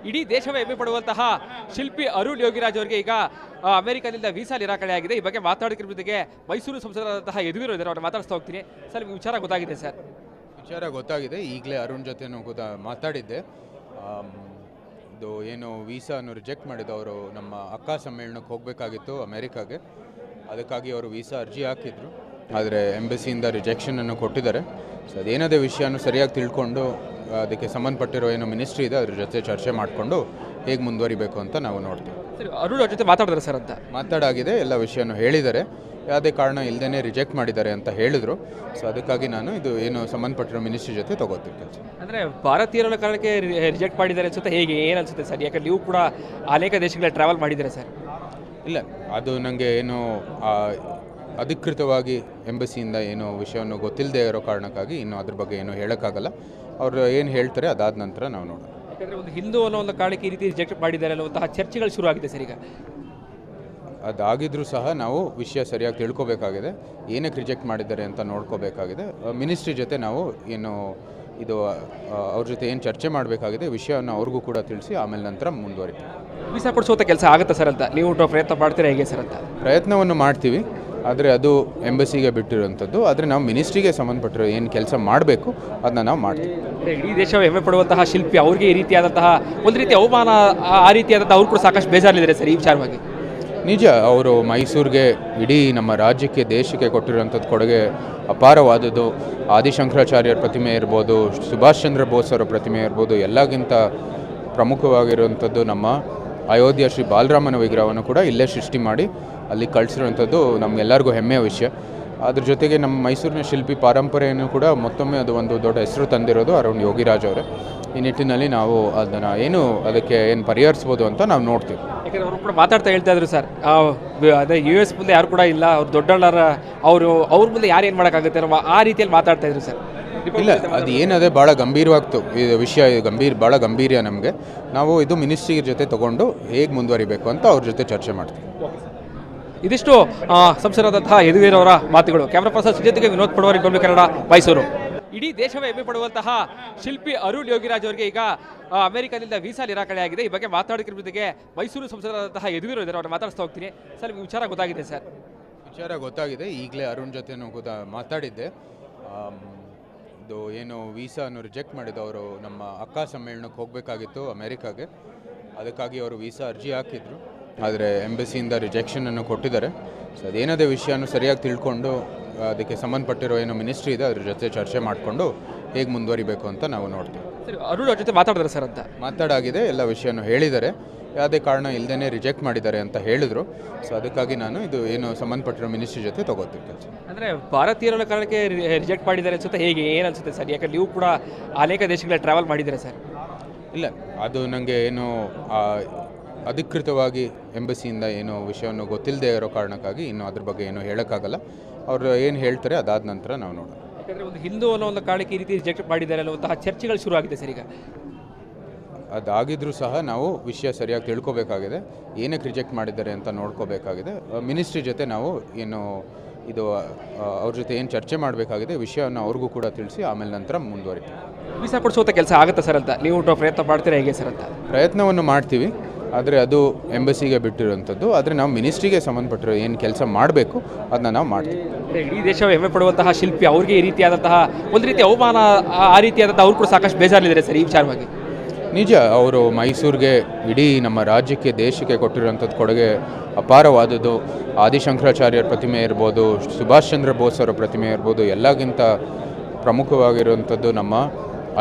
ಇಡೀ ದೇಶವೇ ಹೆಮ್ಮೆ ಪಡುವಂತಹ ಶಿಲ್ಪಿ ಅರುಣ್ ಯೋಗಿರಾಜ್ ಅವರಿಗೆ ಈಗ ಅಮೆರಿಕದಿಂದ ವೀಸಾ ನಿರಾಕರಣೆಯಾಗಿದೆ. ಈ ಬಗ್ಗೆ ಮಾತಾಡೋದ್ರ ಜೊತೆಗೆ ಮೈಸೂರು ಸಂಸದರಾದಂತಹ ಯದುವೀರ್ ಇದ್ದಾರೆ, ಅವ್ರನ್ನ ಮಾತಾಡಿಸ್ತಾ ಹೋಗ್ತೀನಿ. ಸರ್, ನಿಮ್ಗೆ ವಿಚಾರ ಗೊತ್ತಾಗಿದೆ ಸರ್? ವಿಚಾರ ಗೊತ್ತಾಗಿದೆ. ಈಗಲೇ ಅರುಣ್ ಜೊತೆನೂ ಮಾತಾಡಿದ್ದೆ. ಇದು ಏನು ವೀಸಾನು ರಿಜೆಕ್ಟ್ ಮಾಡಿದವರು ನಮ್ಮ ಅಕ್ಕ ಸಮ್ಮೇಳನಕ್ಕೆ ಹೋಗಬೇಕಾಗಿತ್ತು ಅಮೆರಿಕಾಗೆ. ಅದಕ್ಕಾಗಿ ಅವರು ವೀಸಾ ಅರ್ಜಿ ಹಾಕಿದ್ರು, ಆದರೆ ಎಂಬಸಿಯಿಂದ ರಿಜೆಕ್ಷನನ್ನು ಕೊಟ್ಟಿದ್ದಾರೆ. ಸೊ ಅದೇನದೇ ವಿಷಯನೂ ಸರಿಯಾಗಿ ತಿಳ್ಕೊಂಡು ಅದಕ್ಕೆ ಸಂಬಂಧಪಟ್ಟಿರೋ ಏನು ಮಿನಿಸ್ಟ್ರಿ ಇದೆ ಅದ್ರ ಜೊತೆ ಚರ್ಚೆ ಮಾಡಿಕೊಂಡು ಹೇಗೆ ಮುಂದುವರಿಬೇಕು ಅಂತ ನಾವು ನೋಡ್ತೀವಿ. ಸರ್, ಅರುಣ್ ಅವ್ರ ಜೊತೆ ಮಾತಾಡಿದ್ರೆ ಸರ್ ಅಂತ? ಮಾತಾಡಾಗಿದೆ, ಎಲ್ಲ ವಿಷಯನೂ ಹೇಳಿದ್ದಾರೆ. ಯಾವುದೇ ಕಾರಣ ಇಲ್ಲದೇ ರಿಜೆಕ್ಟ್ ಮಾಡಿದ್ದಾರೆ ಅಂತ ಹೇಳಿದರು. ಸೊ ಅದಕ್ಕಾಗಿ ನಾನು ಇದು ಏನು ಸಂಬಂಧಪಟ್ಟಿರೋ ಮಿನಿಸ್ಟ್ರಿ ಜೊತೆ ತಗೋತೀವಿ ಕೆಲಸ. ಅಂದರೆ ಭಾರತೀಯರ ಕಾರಣಕ್ಕೆ ರಿಜೆಕ್ಟ್ ಮಾಡಿದ್ದಾರೆ ಅನ್ಸುತ್ತೆ, ಹೇಗೆ ಏನು ಅನಿಸುತ್ತೆ ಸರ್? ಯಾಕಂದ್ರೆ ನೀವು ಕೂಡ ಅನೇಕ ದೇಶಗಳ ಟ್ರಾವೆಲ್ ಮಾಡಿದ್ದೀರಾ ಸರ್. ಇಲ್ಲ, ಅದು ನನಗೆ ಏನು ಅಧಿಕೃತವಾಗಿ ಎಂಬಸಿಯಿಂದ ಏನು ವಿಷಯವನ್ನು ಗೊತ್ತಿಲ್ಲದೆ ಇರೋ ಕಾರಣಕ್ಕಾಗಿ ಇನ್ನು ಅದ್ರ ಬಗ್ಗೆ ಏನು ಹೇಳೋಕ್ಕಾಗಲ್ಲ. ಅವರು ಏನು ಹೇಳ್ತಾರೆ ಅದಾದ ನಂತರ ನಾವು ನೋಡೋಣ. ಯಾಕಂದರೆ ಒಂದು ಹಿಂದೂ ಅನ್ನೋ ಒಂದು ಕಾರಣಕ್ಕೆ ಈ ರೀತಿ ರಿಜೆಕ್ಟ್ ಮಾಡಿದ್ದಾರೆ ಅನ್ನುವಂತಹ ಚರ್ಚೆಗಳು ಶುರು ಆಗಿದೆ ಸರ್. ಈಗ ಅದಾಗಿದ್ರೂ ಸಹ ನಾವು ವಿಷಯ ಸರಿಯಾಗಿ ತಿಳ್ಕೊಬೇಕಾಗಿದೆ, ಏನಕ್ಕೆ ರಿಜೆಕ್ಟ್ ಮಾಡಿದ್ದಾರೆ ಅಂತ ನೋಡ್ಕೋಬೇಕಾಗಿದೆ. ಮಿನಿಸ್ಟ್ರಿ ಜೊತೆ ನಾವು ಏನು ಇದು ಅವ್ರ ಜೊತೆ ಏನು ಚರ್ಚೆ ಮಾಡಬೇಕಾಗಿದೆ ವಿಷಯವನ್ನು ಅವ್ರಿಗೂ ಕೂಡ ತಿಳಿಸಿ ಆಮೇಲೆ ನಂತರ ಮುಂದುವರಿತೀವಿ. ವೀಸಾ ಕೊಡಿಸುವಂಥ ಕೆಲಸ ಆಗುತ್ತೆ ಸರ್ ಅಂತ ನೀವು ಪ್ರಯತ್ನ ಮಾಡ್ತೀರಾ ಹೇಗೆ ಸರ್ ಅಂತ? ಪ್ರಯತ್ನವನ್ನು ಮಾಡ್ತೀವಿ, ಆದರೆ ಅದು ಎಂಬಸಿಗೆ ಬಿಟ್ಟಿರುವಂಥದ್ದು. ಆದರೆ ನಾವು ಮಿನಿಸ್ಟ್ರಿಗೆ ಸಂಬಂಧಪಟ್ಟಿರೋ ಏನು ಕೆಲಸ ಮಾಡಬೇಕು ಅದನ್ನ ನಾವು ಮಾಡ್ತೀವಿ. ಇಡೀ ದೇಶವೇ ಹೆಮ್ಮೆ ಪಡುವಂತಹ ಶಿಲ್ಪಿ ಅವ್ರಿಗೆ ಈ ರೀತಿಯಾದಂತಹ ಒಂದು ರೀತಿ ಅವಮಾನ, ಆ ರೀತಿಯಾದಂತಹ ಅವ್ರು ಕೂಡ ಸಾಕಷ್ಟು ಬೇಜಾರಲ್ಲಿದ್ದಾರೆ ಸರ್ ಈ ವಿಚಾರವಾಗಿ. ನಿಜ, ಅವರು ಮೈಸೂರಿಗೆ, ಇಡೀ ನಮ್ಮ ರಾಜ್ಯಕ್ಕೆ, ದೇಶಕ್ಕೆ ಕೊಟ್ಟಿರುವಂಥದ್ದು ಕೊಡುಗೆ ಅಪಾರವಾದದ್ದು. ಆದಿಶಂಕರಾಚಾರ್ಯರ ಪ್ರತಿಮೆ ಇರ್ಬೋದು, ಸುಭಾಷ್ ಚಂದ್ರ ಬೋಸ್ ಅವರ ಪ್ರತಿಮೆ ಇರ್ಬೋದು, ಎಲ್ಲಕ್ಕಿಂತ ಪ್ರಮುಖವಾಗಿರುವಂಥದ್ದು ನಮ್ಮ ಅಯೋಧ್ಯೆ ಶ್ರೀ ಬಾಲರಾಮನ ವಿಗ್ರಹವನ್ನು ಕೂಡ ಇಲ್ಲೇ ಸೃಷ್ಟಿ ಮಾಡಿ ಅಲ್ಲಿ ಕಳಿಸಿರುವಂಥದ್ದು ನಮಗೆಲ್ಲರಿಗೂ ಹೆಮ್ಮೆಯ ವಿಷಯ. ಅದ್ರ ಜೊತೆಗೆ ನಮ್ಮ ಮೈಸೂರಿನ ಶಿಲ್ಪಿ ಪರಂಪರೆಯನ್ನು ಕೂಡ ಮತ್ತೊಮ್ಮೆ ಅದು ಒಂದು ದೊಡ್ಡ ಹೆಸರು ತಂದಿರೋದು ಅರುಣ್ ಯೋಗಿರಾಜ್ ಅವರೇ. ಈ ನಿಟ್ಟಿನಲ್ಲಿ ನಾವು ಅದನ್ನು ಅದಕ್ಕೆ ಏನು ಪರಿಹರಿಸ್ಬೋದು ಅಂತ ನಾವು ನೋಡ್ತೀವಿ. ಯಾಕಂದರೆ ಅವರು ಕೂಡ ಮಾತಾಡ್ತಾ ಹೇಳ್ತಾ ಇದ್ರು ಸರ್, ಅದೇ US ಮುಂದೆ ಯಾರು ಕೂಡ ಇಲ್ಲ, ಅವ್ರು ದೊಡ್ಡಳ್ಳರ, ಅವ್ರ ಮುಂದೆ ಯಾರು ಏನು ಮಾಡೋಕ್ಕಾಗುತ್ತೆ ಅನ್ನೋ ಆ ರೀತಿಯಲ್ಲಿ ಮಾತಾಡ್ತಾ ಇದ್ರು ಸರ್. ಇಲ್ಲ, ಅದು ಏನದೇ ಭಾಳ ಗಂಭೀರವಾಗ್ತು ಇದು ವಿಷಯ, ಭಾಳ ಗಂಭೀರ ನಮಗೆ. ನಾವು ಇದು ಮಿನಿಸ್ಟ್ರಿ ಜೊತೆ ತೊಗೊಂಡು ಹೇಗೆ ಮುಂದುವರಿಬೇಕು ಅಂತ ಅವ್ರ ಜೊತೆ ಚರ್ಚೆ ಮಾಡ್ತೀವಿ. ಇದಿಷ್ಟು ಸಂಸದರಾದಂತಹ ಯದುವೀರ್ ಅವರ ಮಾತುಗಳು. ಕ್ಯಾಮ್ರಾ ಪರ್ಸನ್ ಜೊತೆಗೆ ವಿನೋದ್ ಪಡವಾರಿ, ರಿಪಬ್ಲಿಕ್ ಕನ್ನಡ, ಮೈಸೂರು. ಇಡೀ ದೇಶವೇ ಹೆಮ್ಮೆ ಪಡುವಂತಹ ಶಿಲ್ಪಿ ಅರುಣ್ ಯೋಗಿರಾಜ್ ಅವರಿಗೆ ಈಗ ಅಮೆರಿಕದಿಂದ ವೀಸಾ ನಿರಾಕರಣೆಯಾಗಿದೆ. ಈ ಬಗ್ಗೆ ಮಾತಾಡೋದ್ರ ಜೊತೆಗೆ ಮೈಸೂರು ಸಂಸದರಾದಂತಹ ಯದುವೀರ್ ಇದ್ದಾರೆ, ಅವ್ರನ್ನ ಮಾತಾಡಿಸ್ತಾ ಹೋಗ್ತೀನಿ. ಸರ್, ನಿಮ್ಗೆ ವಿಚಾರ ಗೊತ್ತಾಗಿದೆ ಸರ್? ವಿಚಾರ ಗೊತ್ತಾಗಿದೆ. ಈಗಲೇ ಅರುಣ್ ಜೊತೆನೂ ಮಾತಾಡಿದ್ದೆ. ಇದು ಏನು ವೀಸಾನು ರಿಜೆಕ್ಟ್ ಮಾಡಿದವರು ನಮ್ಮ ಅಕ್ಕ ಸಮ್ಮೇಳನಕ್ಕೆ ಹೋಗಬೇಕಾಗಿತ್ತು ಅಮೆರಿಕಾಗೆ. ಅದಕ್ಕಾಗಿ ಅವರು ವೀಸಾ ಅರ್ಜಿ ಹಾಕಿದ್ರು, ಆದರೆ ಎಂಬಸಿಯಿಂದ ರಿಜೆಕ್ಷನನ್ನು ಕೊಟ್ಟಿದ್ದಾರೆ. ಸೊ ಅದೇನದೇ ವಿಷಯನೂ ಸರಿಯಾಗಿ ತಿಳ್ಕೊಂಡು ಅದಕ್ಕೆ ಸಂಬಂಧಪಟ್ಟಿರೋ ಏನು ಮಿನಿಸ್ಟ್ರಿ ಇದೆ ಅದ್ರ ಜೊತೆ ಚರ್ಚೆ ಮಾಡಿಕೊಂಡು ಹೇಗೆ ಮುಂದುವರಿಬೇಕು ಅಂತ ನಾವು ನೋಡ್ತೀವಿ. ಸರ್, ಅರುಣ್ ಅವ್ರ ಜೊತೆ ಮಾತಾಡಿದ್ರೆ ಸರ್ ಅಂತ? ಮಾತಾಡಾಗಿದೆ, ಎಲ್ಲ ವಿಷಯನೂ ಹೇಳಿದ್ದಾರೆ. ಯಾವುದೇ ಕಾರಣ ಇಲ್ಲದೇ ರಿಜೆಕ್ಟ್ ಮಾಡಿದ್ದಾರೆ ಅಂತ ಹೇಳಿದರು. ಸೊ ಅದಕ್ಕಾಗಿ ನಾನು ಇದು ಏನು ಸಂಬಂಧಪಟ್ಟಿರೋ ಮಿನಿಸ್ಟ್ರಿ ಜೊತೆ ತಗೋತೀವಿ ಕೆಲಸ. ಅಂದರೆ ಭಾರತೀಯರ ಕಾರಣಕ್ಕೆ ರಿಜೆಕ್ಟ್ ಮಾಡಿದ್ದಾರೆ ಅನ್ಸುತ್ತೆ, ಹೇಗೆ ಏನು ಅನಿಸುತ್ತೆ ಸರ್? ಯಾಕಂದ್ರೆ ನೀವು ಕೂಡ ಅನೇಕ ದೇಶಗಳ ಟ್ರಾವೆಲ್ ಮಾಡಿದ್ದೀರಾ ಸರ್. ಇಲ್ಲ, ಅದು ನನಗೆ ಏನು ಅಧಿಕೃತವಾಗಿ ಎಂಬಸಿಯಿಂದ ಏನು ವಿಷಯವನ್ನು ಗೊತ್ತಿಲ್ಲದೆ ಇರೋ ಕಾರಣಕ್ಕಾಗಿ ಇನ್ನು ಅದ್ರ ಬಗ್ಗೆ ಏನು ಹೇಳೋಕ್ಕಾಗಲ್ಲ. ಅವರು ಏನು ಹೇಳ್ತಾರೆ ಅದಾದ ನಂತರ ನಾವು ನೋಡೋಣ. ಯಾಕಂದರೆ ಒಂದು ಹಿಂದೂ ಅನ್ನೋ ಒಂದು ಕಾರಣಕ್ಕೆ ಈ ರೀತಿ ರಿಜೆಕ್ಟ್ ಮಾಡಿದ್ದಾರೆ ಅನ್ನುವಂತಹ ಚರ್ಚೆಗಳು ಶುರು ಆಗಿದೆ ಸರ್. ಈಗ ಅದಾಗಿದ್ರೂ ಸಹ ನಾವು ವಿಷಯ ಸರಿಯಾಗಿ ತಿಳ್ಕೊಬೇಕಾಗಿದೆ, ಏನಕ್ಕೆ ರಿಜೆಕ್ಟ್ ಮಾಡಿದ್ದಾರೆ ಅಂತ ನೋಡ್ಕೋಬೇಕಾಗಿದೆ. ಮಿನಿಸ್ಟ್ರಿ ಜೊತೆ ನಾವು ಏನು ಇದು ಅವ್ರ ಜೊತೆ ಏನು ಚರ್ಚೆ ಮಾಡಬೇಕಾಗಿದೆ ವಿಷಯವನ್ನು ಅವ್ರಿಗೂ ಕೂಡ ತಿಳಿಸಿ ಆಮೇಲೆ ನಂತರ ಮುಂದುವರಿತೀವಿ. ವೀಸಾ ಕೊಡಿಸುವಂಥ ಕೆಲಸ ಆಗುತ್ತೆ ಸರ್ ಅಂತ ನೀವು ಪ್ರಯತ್ನ ಮಾಡ್ತೀರಾ ಹೇಗೆ ಸರ್ ಅಂತ? ಪ್ರಯತ್ನವನ್ನು ಮಾಡ್ತೀವಿ, ಆದರೆ ಅದು ಎಂಬಸಿಗೆ ಬಿಟ್ಟಿರುವಂಥದ್ದು. ಆದರೆ ನಾವು ಮಿನಿಸ್ಟ್ರಿಗೆ ಸಂಬಂಧಪಟ್ಟಿರೋ ಏನು ಕೆಲಸ ಮಾಡಬೇಕು ಅದನ್ನ ನಾವು ಮಾಡ್ತೀವಿ. ಇಡೀ ದೇಶವೇ ಹೆಮ್ಮೆ ಪಡುವಂತಹ ಶಿಲ್ಪಿ ಅವ್ರಿಗೆ ಈ ರೀತಿಯಾದಂತಹ ಒಂದು ರೀತಿ ಅವಮಾನ, ಆ ರೀತಿಯಾದಂತಹ ಅವ್ರು ಕೂಡ ಸಾಕಷ್ಟು ಬೇಜಾರಲ್ಲಿದ್ದಾರೆ ಸರ್ ಈ ವಿಚಾರವಾಗಿ. ನಿಜ, ಅವರು ಮೈಸೂರಿಗೆ, ಇಡೀ ನಮ್ಮ ರಾಜ್ಯಕ್ಕೆ, ದೇಶಕ್ಕೆ ಕೊಟ್ಟಿರುವಂಥದ್ದು ಕೊಡುಗೆ ಅಪಾರವಾದದ್ದು. ಆದಿಶಂಕರಾಚಾರ್ಯರ ಪ್ರತಿಮೆ ಇರ್ಬೋದು, ಸುಭಾಷ್ ಚಂದ್ರ ಬೋಸ್ ಅವರ ಪ್ರತಿಮೆ ಇರ್ಬೋದು, ಎಲ್ಲಕ್ಕಿಂತ ಪ್ರಮುಖವಾಗಿರುವಂಥದ್ದು ನಮ್ಮ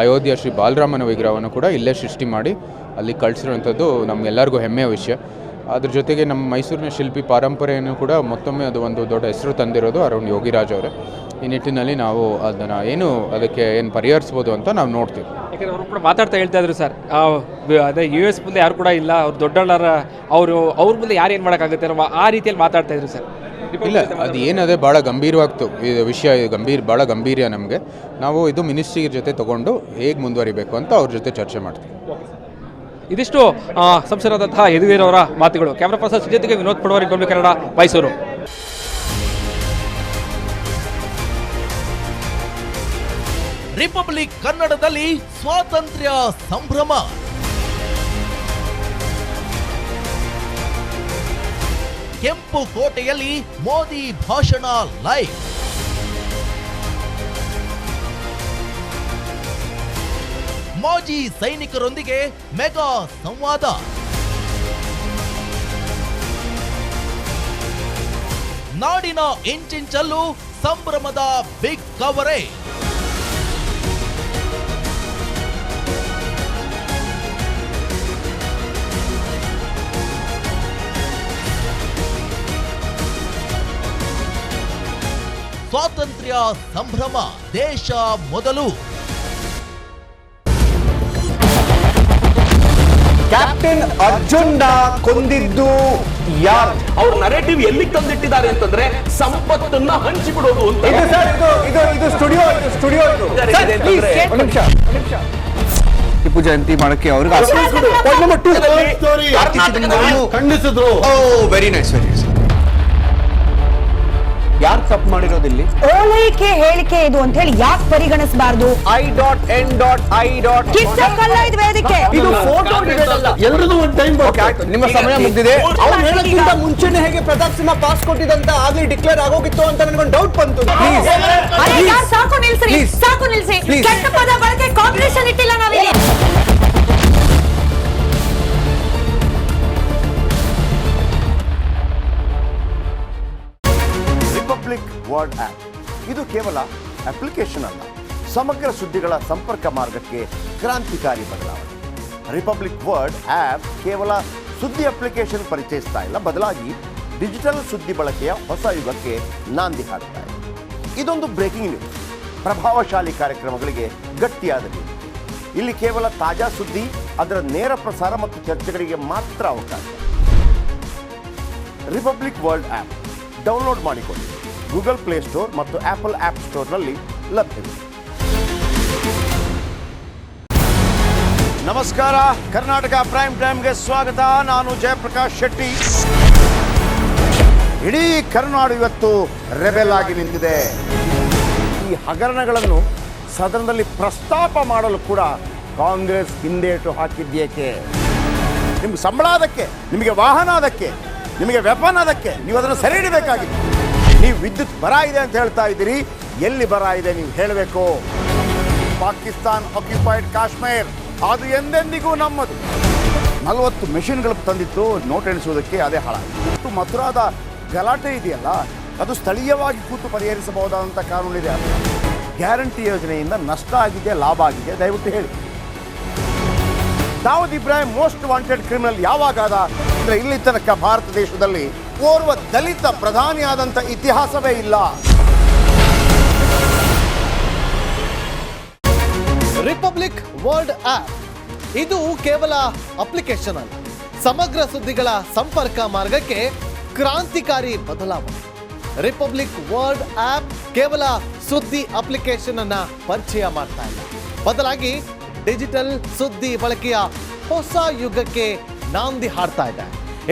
ಅಯೋಧ್ಯೆ ಶ್ರೀ ಬಾಲರಾಮನ ವಿಗ್ರಹವನ್ನು ಕೂಡ ಇಲ್ಲೇ ಸೃಷ್ಟಿ ಮಾಡಿ ಅಲ್ಲಿ ಕಳಿಸಿರುವಂಥದ್ದು ನಮಗೆಲ್ಲರಿಗೂ ಹೆಮ್ಮೆಯ ವಿಷಯ. ಅದ್ರ ಜೊತೆಗೆ ನಮ್ಮ ಮೈಸೂರಿನ ಶಿಲ್ಪಿ ಪರಂಪರೆಯನ್ನು ಕೂಡ ಮತ್ತೊಮ್ಮೆ ಅದು ಒಂದು ದೊಡ್ಡ ಹೆಸರು ತಂದಿರೋದು ಅರುಣ್ ಯೋಗಿರಾಜ್ ಅವರೇ. ಈ ನಿಟ್ಟಿನಲ್ಲಿ ನಾವು ಅದನ್ನು ಅದಕ್ಕೆ ಏನು ಪರಿಹರಿಸ್ಬೋದು ಅಂತ ನಾವು ನೋಡ್ತೀವಿ. ಯಾಕಂದರೆ ಅವರು ಕೂಡ ಮಾತಾಡ್ತಾ ಹೇಳ್ತಾ ಇದ್ರು ಸರ್, ಅದೇ US ಮುಂದೆ ಯಾರು ಕೂಡ ಇಲ್ಲ, ಅವ್ರು ದೊಡ್ಡಳ್ಳರ, ಅವ್ರ ಮುಂದೆ ಯಾರು ಏನು ಮಾಡೋಕ್ಕಾಗುತ್ತೆ ಅನ್ನೋ ಆ ರೀತಿಯಲ್ಲಿ ಮಾತಾಡ್ತಾ ಇದ್ರು ಸರ್. ಇಲ್ಲ, ಅದು ಏನದೇ ಭಾಳ ಗಂಭೀರವಾಗ್ತು ಇದು ವಿಷಯ, ಭಾಳ ಗಂಭೀರ ನಮಗೆ. ನಾವು ಇದು ಮಿನಿಸ್ಟ್ರಿ ಜೊತೆ ತೊಗೊಂಡು ಹೇಗೆ ಮುಂದುವರಿಬೇಕು ಅಂತ ಅವ್ರ ಜೊತೆ ಚರ್ಚೆ ಮಾಡ್ತೀವಿ. ಇದಿಷ್ಟು ಸಂಸದರಾದಂತಹ ಯದುವೀರ್ ಅವರ ಮಾತುಗಳು. ಕ್ಯಾಮ್ರಾ ಪರ್ಸನ್ ಜೊತೆಗೆ ವಿನೋದ್ ಪಡವಾರಿ, ರಿಪಬ್ಲಿಕ್ ಕನ್ನಡ, ಮೈಸೂರು. ರಿಪಬ್ಲಿಕ್ ಕನ್ನಡದಲ್ಲಿ ಸ್ವಾತಂತ್ರ್ಯ ಸಂಭ್ರಮ. ಕೆಂಪು ಕೋಟೆಯಲ್ಲಿ ಮೋದಿ ಭಾಷಣ ಲೈವ್. ಮಾಜಿ ಸೈನಿಕರೊಂದಿಗೆ ಮೆಗಾ ಸಂವಾದ. ನಾಡಿನ ಇಂಚಿಂಚಲ್ಲೂ ಸಂಭ್ರಮದ ಬಿಗ್ ಕವರೇಜ್. ಸ್ವಾತಂತ್ರ್ಯ ಸಂಭ್ರಮ, ದೇಶ ಮೊದಲು. ಕ್ಯಾಪ್ಟನ್ ಅರ್ಜುನ್ ಕೊಂದಿದ್ದು ಯಾರು? ಅವ್ರ ನರೇಟಿವ್ ಎಲ್ಲಿ ತಂದಿಟ್ಟಿದ್ದಾರೆ ಅಂತಂದ್ರೆ ಸಂಪತ್ತನ್ನ ಹಂಚಿಬಿಡೋದು ಅಂತ. ಇದು ಸ್ಟುಡಿಯೋ ಟಿಪ್ಪು ಜಯಂತಿ ಮಾಡಕ್ಕೆ ಅವ್ರಿಗೆ ಖಂಡಿಸಿದ್ರು. Very nice. ಯಾರು ತಪ್ಪು ಮಾಡಿರೋದಿಲ್ಲಿ? ಓಲೈಕೆ ಹೇಳಿಕೆ ಇದು ಅಂತ ಹೇಳಿ ಯಾಕೆ ಪರಿಗಣಿಸಬಾರದು? ಕಿಚ್ಚಕ್ಕಲ್ಲ ವೇದಿಕೆ. ಇದು ಫೋಟೋ ಎಲ್ಲರದು ಒಂದು ಟೈಮ್. ನಿಮ್ಮ ಸಮಯ ಮುಗಿದಿದೆ. ಅವ್ರು ಹೇಳೋಕ್ಕಿಂತ ಮುಂಚೆನೆ ಹೇಗೆ ಪ್ರತಾಪ್ ಸಿಂಹ ಪಾಸ್ ಕೊಟ್ಟಿದಂತ ಆಗ್ಲಿ ಡಿಕ್ಲೇರ್ ಆಗೋಗಿತ್ತು ಅಂತ ನನಗೊಂದು ಡೌಟ್ ಬಂತು. ಸಾಕು ನಿಲ್ಸಿ. ಕೆಟ್ಟ ಪದ ಬಳಕೆ ಕಾಂಪಿಟೇಷನ್ ಇಟ್ಟಿಲ್ಲ ನಾವಿಲ್ಲಿ. ರಿಪಬ್ಲಿಕ್ ವರ್ಡ್ ಆಪ್ ಇದು ಕೇವಲ ಅಪ್ಲಿಕೇಶನ್ ಅಲ್ಲ, ಸಮಗ್ರ ಸುದ್ದಿಗಳ ಸಂಪರ್ಕ ಮಾರ್ಗಕ್ಕೆ ಕ್ರಾಂತಿಕಾರಿ ಬದಲಾವಣೆ. ರಿಪಬ್ಲಿಕ್ ವರ್ಡ್ ಆಪ್ ಕೇವಲ ಸುದ್ದಿ ಅಪ್ಲಿಕೇಶನ್ ಪರಿಚಯಿಸ್ತಾ ಇಲ್ಲ, ಬದಲಾಗಿ ಡಿಜಿಟಲ್ ಸುದ್ದಿ ಬಳಕೆಯ ಹೊಸ ಯುಗಕ್ಕೆ ನಾಂದಿ ಹಾಡ್ತಾ ಇದೆ. ಇದೊಂದು ಬ್ರೇಕಿಂಗ್ ನ್ಯೂಸ್, ಪ್ರಭಾವಶಾಲಿ ಕಾರ್ಯಕ್ರಮಗಳಿಗೆ ಗಟ್ಟಿಯಾದ ನ್ಯೂಸ್. ಇಲ್ಲಿ ಕೇವಲ ತಾಜಾ ಸುದ್ದಿ, ಅದರ ನೇರ ಪ್ರಸಾರ ಮತ್ತು ಚರ್ಚೆಗಳಿಗೆ ಮಾತ್ರ ಅವಕಾಶ. ರಿಪಬ್ಲಿಕ್ ವರ್ಲ್ಡ್ ಆಪ್ ಡೌನ್ಲೋಡ್ ಮಾಡಿಕೊಳ್ಳಿ. ಗೂಗಲ್ ಪ್ಲೇ ಸ್ಟೋರ್ ಮತ್ತು ಆಪಲ್ ಆಪ್ ಸ್ಟೋರ್ನಲ್ಲಿ ಲಭ್ಯವಿದೆ. ನಮಸ್ಕಾರ, ಕರ್ನಾಟಕ ಪ್ರೈಮ್ ಟೈಮ್ಗೆ ಸ್ವಾಗತ. ನಾನು ಜಯಪ್ರಕಾಶ್ ಶೆಟ್ಟಿ. ಇಡೀ ಕರ್ನಾಡು ಇವತ್ತು ರೆಬೆಲ್ ಆಗಿ ನಿಂತಿದೆ. ಈ ಹಗರಣಗಳನ್ನು ಸದನದಲ್ಲಿ ಪ್ರಸ್ತಾಪ ಮಾಡಲು ಕೂಡ ಕಾಂಗ್ರೆಸ್ ಹಿಂದೇಟು ಹಾಕಿದ್ದೇಕೆ? ನಿಮ್ಗೆ ಸಂಬಳ ಅದಕ್ಕೆ, ನಿಮಗೆ ವಾಹನ ಅದಕ್ಕೆ, ನಿಮಗೆ ವೆಪನ್ ಅದಕ್ಕೆ, ನೀವು ಅದನ್ನು ಸೆರೆ ಹಿಡಿಬೇಕಾಗಿತ್ತು. ನೀವು ವಿದ್ಯುತ್ ಬರ ಇದೆ ಅಂತ ಹೇಳ್ತಾ ಇದ್ದೀರಿ, ಎಲ್ಲಿ ಬರ ಇದೆ ನೀವು ಹೇಳಬೇಕು. ಪಾಕಿಸ್ತಾನ್ ಆಕ್ಯುಪೈಡ್ ಕಾಶ್ಮೀರ್ ಅದು ಎಂದೆಂದಿಗೂ ನಮ್ಮದು. 40 ಮೆಷಿನ್ಗಳು ತಂದಿತ್ತು ನೋಟ್ ಎಣಿಸುವುದಕ್ಕೆ, ಅದೇ ಹಾಳಾಯಿತು. ಮಥುರಾದ ಗಲಾಟೆ ಇದೆಯಲ್ಲ, ಅದು ಸ್ಥಳೀಯವಾಗಿ ಕೂತು ಪರಿಹರಿಸಬಹುದಾದಂಥ ಕಾನೂನಿದೆ. ಗ್ಯಾರಂಟಿ ಯೋಜನೆಯಿಂದ ನಷ್ಟ ಆಗಿದೆ, ಲಾಭ ಆಗಿದೆ, ದಯವಿಟ್ಟು ಹೇಳಿ. Dawood Ibrahim most wanted criminal ಯಾವಾಗಾದ ಅಂದರೆ ಇಲ್ಲಿ ತನಕ ಭಾರತ ದೇಶದಲ್ಲಿ ಓರ್ವ ದಲಿತ ಪ್ರಧಾನಿಯಾದಂಥ ಇತಿಹಾಸವೇ ಇಲ್ಲ. ರಿಪಬ್ಲಿಕ್ ವರ್ಲ್ಡ್ ಆಪ್ ಇದು ಕೇವಲ ಅಪ್ಲಿಕೇಶನ್ ಅಲ್ಲ, ಸಮಗ್ರ ಸುದ್ದಿಗಳ ಸಂಪರ್ಕ ಮಾರ್ಗಕ್ಕೆ ಕ್ರಾಂತಿಕಾರಿ ಬದಲಾವಣೆ. ರಿಪಬ್ಲಿಕ್ ವರ್ಲ್ಡ್ ಆಪ್ ಕೇವಲ ಸುದ್ದಿ ಅಪ್ಲಿಕೇಶನ್ ಅನ್ನ ಪರಿಚಯ ಮಾಡ್ತಾ ಇಲ್ಲ, ಬದಲಾಗಿ ಡಿಜಿಟಲ್ ಸುದ್ದಿ ಬಳಕೆಯ ಹೊಸ ಯುಗಕ್ಕೆ ನಾಂದಿ ಹಾಡ್ತಾ ಇದೆ.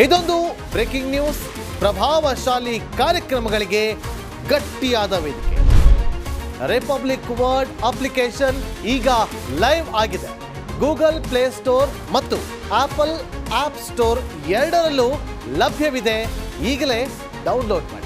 ಇದೊಂದು ಬ್ರೇಕಿಂಗ್ ನ್ಯೂಸ್, ಪ್ರಭಾವಶಾಲಿ ಕಾರ್ಯಕ್ರಮಗಳಿಗೆ ಗಟ್ಟಿಯಾದ ವೇದಿಕೆ. ರಿಪಬ್ಲಿಕ್ ವರ್ಲ್ಡ್ ಅಪ್ಲಿಕೇಶನ್ ಈಗ ಲೈವ್ ಆಗಿದೆ. ಗೂಗಲ್ ಪ್ಲೇ ಸ್ಟೋರ್ ಮತ್ತು ಆಪಲ್ ಆಪ್ ಸ್ಟೋರ್ ಎರಡರಲ್ಲೂ ಲಭ್ಯವಿದೆ. ಈಗಲೇ ಡೌನ್ಲೋಡ್ ಮಾಡಿ.